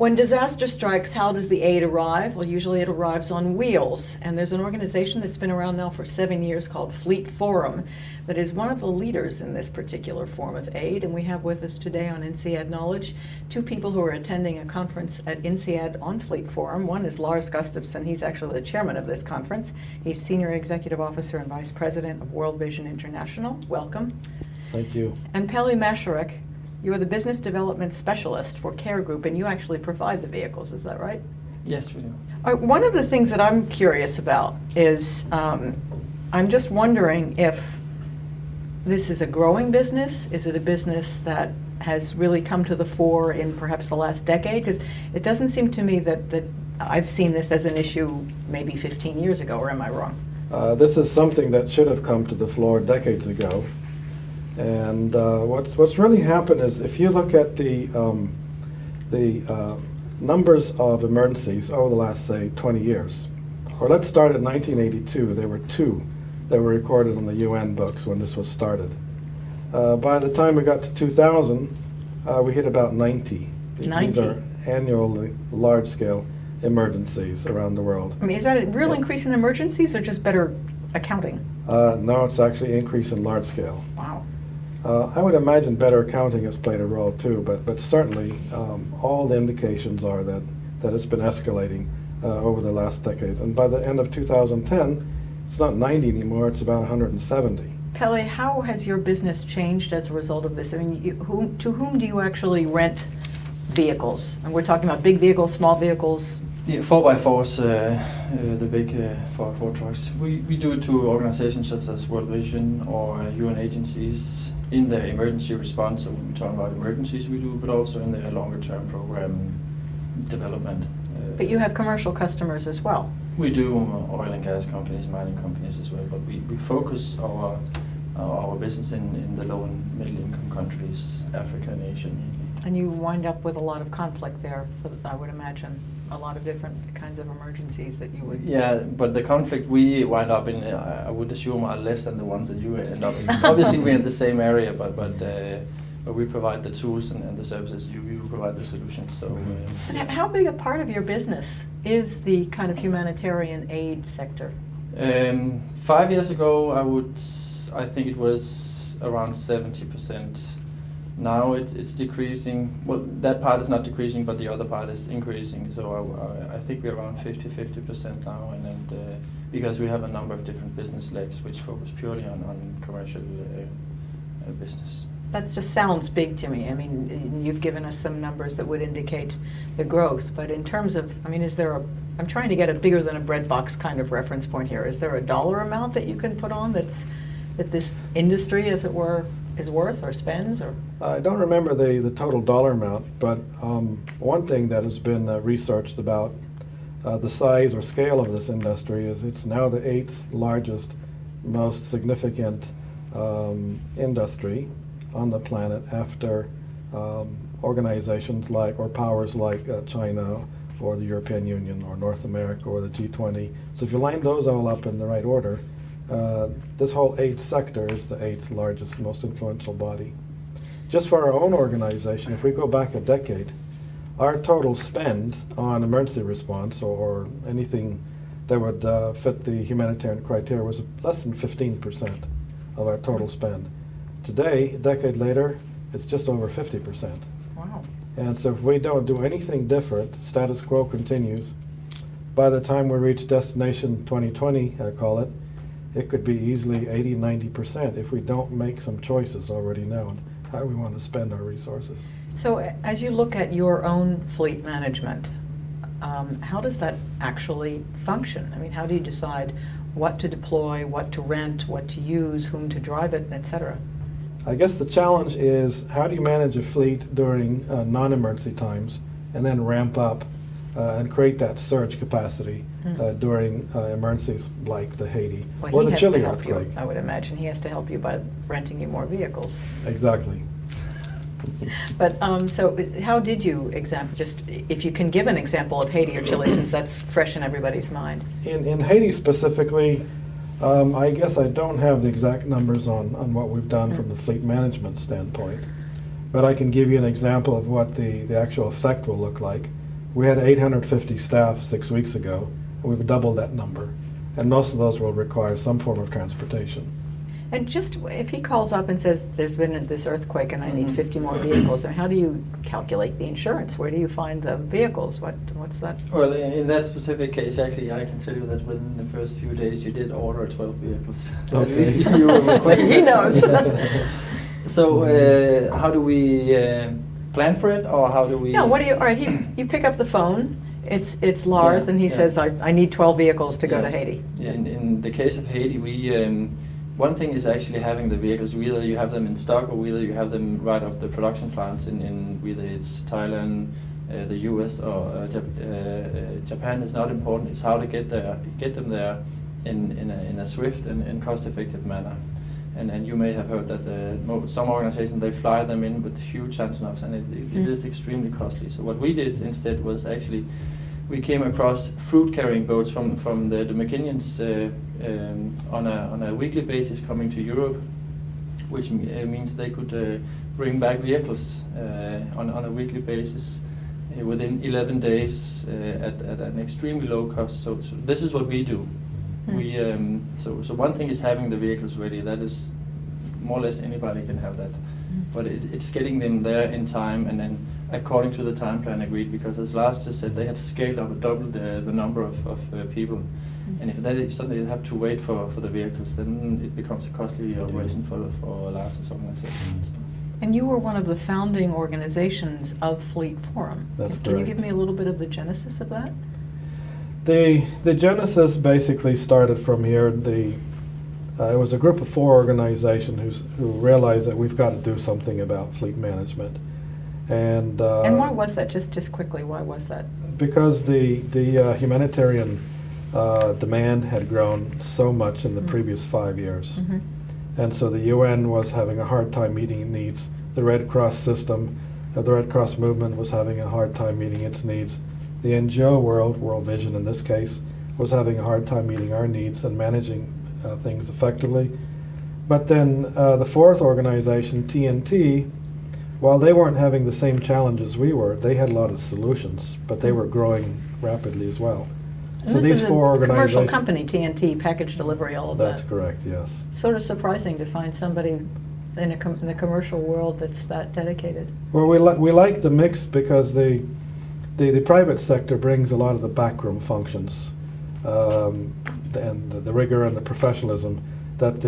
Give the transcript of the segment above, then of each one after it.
When disaster strikes, how does the aid arrive? Well, usually it arrives on wheels. And there's an organization that's been around now for 7 years called Fleet Forum that is one of the leaders in this particular form of aid. And we have with us today on Insead Knowledge 2 people who are attending a conference at Insead on Fleet Forum. One is Lars Gustavsson. He's actually the chairman of this conference. He's Senior Executive Officer and Vice President of World Vision International. Welcome. Thank you. And Palle Maschorek. You are the business development specialist for Care Group, and you actually provide the vehicles, is that right? Yes, we do. One of the things that I'm curious about is I'm just wondering if this is a growing business. Is it a business that has really come to the fore in perhaps the last decade? Because it doesn't seem to me that I've seen this as an issue maybe 15 years ago, or am I wrong? This is something that should have come to the floor decades ago. And what's really happened is, if you look at the numbers of emergencies over the last, say, 20 years, or let's start at 1982. There were 2 that were recorded in the UN books when this was started. By the time we got to 2000, we hit about 90. 90. These are annually large-scale emergencies around the world. I mean, is that a real increase in emergencies or just better accounting? No, it's actually an increase in large scale. Wow. I would imagine better accounting has played a role too, but certainly all the indications are that it's been escalating over the last decade. And by the end of 2010, it's not 90 anymore, it's about 170. Palle, how has your business changed as a result of this? I mean, to whom do you actually rent vehicles? And we're talking about big vehicles, small vehicles? Yeah, 4x4s, the big 4x4 trucks. We do it to organizations such as World Vision or UN agencies in their emergency response. So we talk about emergencies we do, but also in their longer term program development. But you have commercial customers as well. We do oil and gas companies, mining companies as well, but we focus our business in the low and middle income countries, Africa and Asia mainly. And you wind up with a lot of conflict there, I would imagine. A lot of different kinds of emergencies that you would... Yeah, but the conflict we wind up in, I would assume, are less than the ones that you end up in. Obviously, we're in the same area, but we provide the tools and the services. You provide the solutions. So. And how big a part of your business is the kind of humanitarian aid sector? 5 years ago, I think it was around 70%. Now it's decreasing. Well, that part is not decreasing, but the other part is increasing. So I think we're around 50% now, and because we have a number of different business legs which focus purely on commercial business. That just sounds big to me. I mean, you've given us some numbers that would indicate the growth, but in terms of, I mean, I'm trying to get a bigger than a bread box kind of reference point here. Is there a dollar amount that you can put on that this industry, as it were, is worth or spends? Or I don't remember the total dollar amount, but one thing that has been researched about the size or scale of this industry is it's now the 8th largest, most significant industry on the planet after organizations like, or powers like China or the European Union or North America or the G20. So if you line those all up in the right order, this whole aid sector is the 8th largest, most influential body. Just for our own organization, if we go back a decade, our total spend on emergency response or anything that would fit the humanitarian criteria was less than 15% of our total spend. Today, a decade later, it's just over 50%. wow. And so if we don't do anything different, status quo continues. By the time we reach destination 2020, I call it, it could be easily 80-90% if we don't make some choices already now on how we want to spend our resources. So as you look at your own fleet management, how does that actually function? I mean, how do you decide what to deploy, what to rent, what to use, whom to drive it, etc.? I guess the challenge is, how do you manage a fleet during non-emergency times and then ramp up and create that surge capacity during emergencies like the Haiti or the Chile earthquake. I would imagine he has to help you by renting you more vehicles. Exactly. But so how did you just if you can give an example of Haiti or Chile, since that's fresh in everybody's mind. In Haiti specifically, I guess I don't have the exact numbers on what we've done from the fleet management standpoint, but I can give you an example of what the actual effect will look like. We had 850 staff 6 weeks ago, and we've doubled that number. And most of those will require some form of transportation. And just if he calls up and says, there's been this earthquake and I need 50 more vehicles, how do you calculate the insurance? Where do you find the vehicles? What's that? Well, in that specific case, actually, I can tell you that within the first few days, you did order 12 vehicles. At Okay. least you requested. He knows. So, how do we plan for it, or how do we? No, what do you, all right, you pick up the phone, it's Lars, Yeah, and he yeah. says, I need 12 vehicles to go Yeah. to Haiti. Yeah, in the case of Haiti, we one thing is actually having the vehicles. Either you have them in stock, or either you have them right off the production plants in whether it's Thailand, the U.S. or Japan. Is not important. It's how to get them there in a swift and cost-effective manner. And you may have heard that some organizations, they fly them in with huge Antonovs, and it is extremely costly. So what we did instead was actually, we came across fruit-carrying boats from the Dominicans on a weekly basis coming to Europe, which means they could bring back vehicles on a weekly basis within 11 days at an extremely low cost. So this is what we do. We so one thing is having the vehicles ready. That is more or less anybody can have that, but it's getting them there in time and then according to the time plan agreed. Because as Lars just said, they have scaled up, doubled the number of people, and if they suddenly have to wait for the vehicles, then it becomes a costly operation for Lars's organization. So. And you were one of the founding organizations of Fleet Forum. That's Can you correct. give me a little bit of the genesis of that? The genesis basically started from here. It was a group of 4 organizations who realized that we've got to do something about fleet management. And And why was that? Just quickly, why was that? because the humanitarian demand had grown so much in the previous 5 years. And so the UN was having a hard time meeting needs. The Red Cross system, the Red Cross movement was having a hard time meeting its needs. The NGO world, World Vision in this case, was having a hard time meeting our needs and managing things effectively. But then the 4th organization, TNT, while they weren't having the same challenges we were, they had a lot of solutions, but they were growing rapidly as well. And So this these is 4 a organizations. commercial company, TNT, package delivery, all of that. That's correct, yes. Sort of surprising to find somebody in the commercial world that's that dedicated. Well, we like the mix because the private sector brings a lot of the backroom functions and the rigor and the professionalism that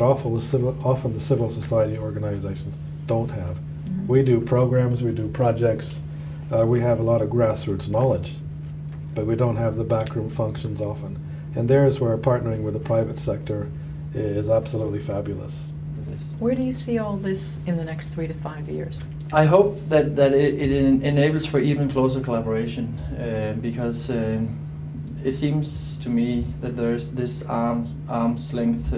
often the civil society organizations don't have. We do programs, we do projects, we have a lot of grassroots knowledge, but we don't have the backroom functions often. And there's where partnering with the private sector is absolutely fabulous. Where do you see all this in the next 3 to 5 years? I hope that it enables for even closer collaboration, because it seems to me that there's this arm's length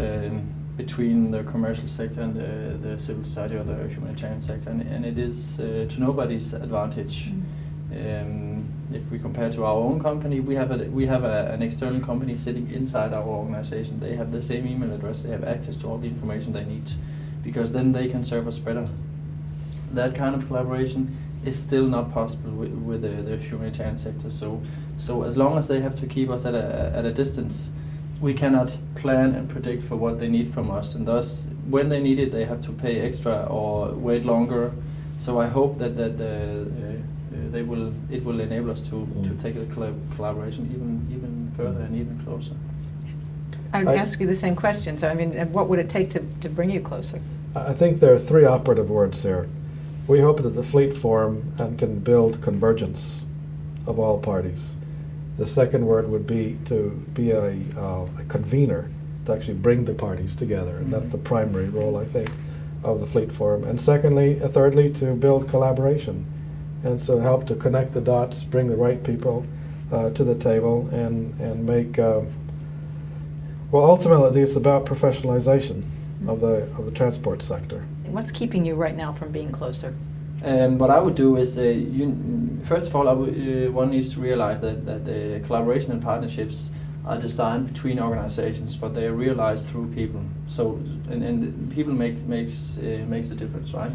between the commercial sector and the civil society or the humanitarian sector, and it is to nobody's advantage. If we compare to our own company, we have an external company sitting inside our organization. They have the same email address. They have access to all the information they need, because then they can serve us better. That kind of collaboration is still not possible with the humanitarian sector. So as long as they have to keep us at a distance, we cannot plan and predict for what they need from us, and thus when they need it, they have to pay extra or wait longer. So I hope that it will enable us to take the collaboration even further and even closer. I would ask you the same question. So, I mean, what would it take to bring you closer? I think there are 3 operative words there. We hope that the Fleet Forum can build convergence of all parties. The second word would be to be a convener, to actually bring the parties together, and that's the primary role, I think, of the Fleet Forum. And thirdly, to build collaboration, and so help to connect the dots, bring the right people to the table, and make. Well, ultimately, it's about professionalization of the transport sector. What's keeping you right now from being closer? What I would do is, first of all, one needs to realize that the collaboration and partnerships are designed between organizations, but they are realized through people. So, and people makes the difference, right?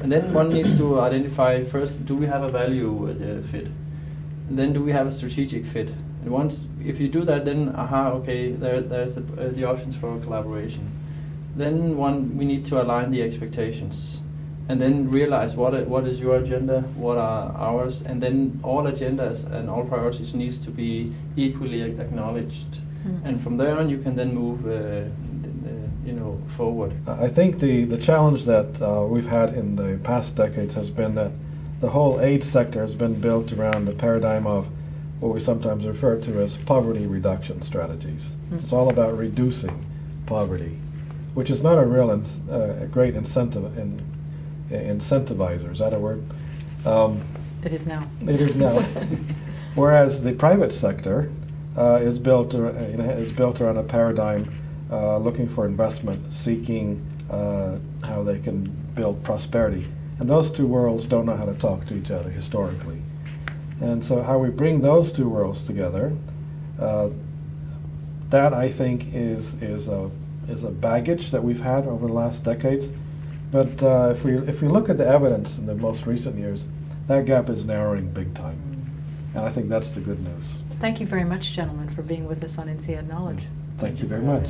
And then one needs to identify first: do we have a value fit? then do we have a strategic fit? And once, if you do that, then okay, there's the options for collaboration. Then we need to align the expectations, and then realize what is your agenda, what are ours, and then all agendas and all priorities needs to be equally acknowledged. And from there on, you can then move, forward. I think the challenge that we've had in the past decades has been that the whole aid sector has been built around the paradigm of what we sometimes refer to as poverty reduction strategies. It's all about reducing poverty, which is not a real a great incentivizer. Is that a word? It is now. It is now. Whereas the private sector is built around a paradigm looking for investment, seeking how they can build prosperity. And those two worlds don't know how to talk to each other historically. And so how we bring those two worlds together, that I think is a baggage that we've had over the last decades. But if we look at the evidence in the most recent years, that gap is narrowing big time. And I think that's the good news. Thank you very much, gentlemen, for being with us on Insead Knowledge. Thank you very much.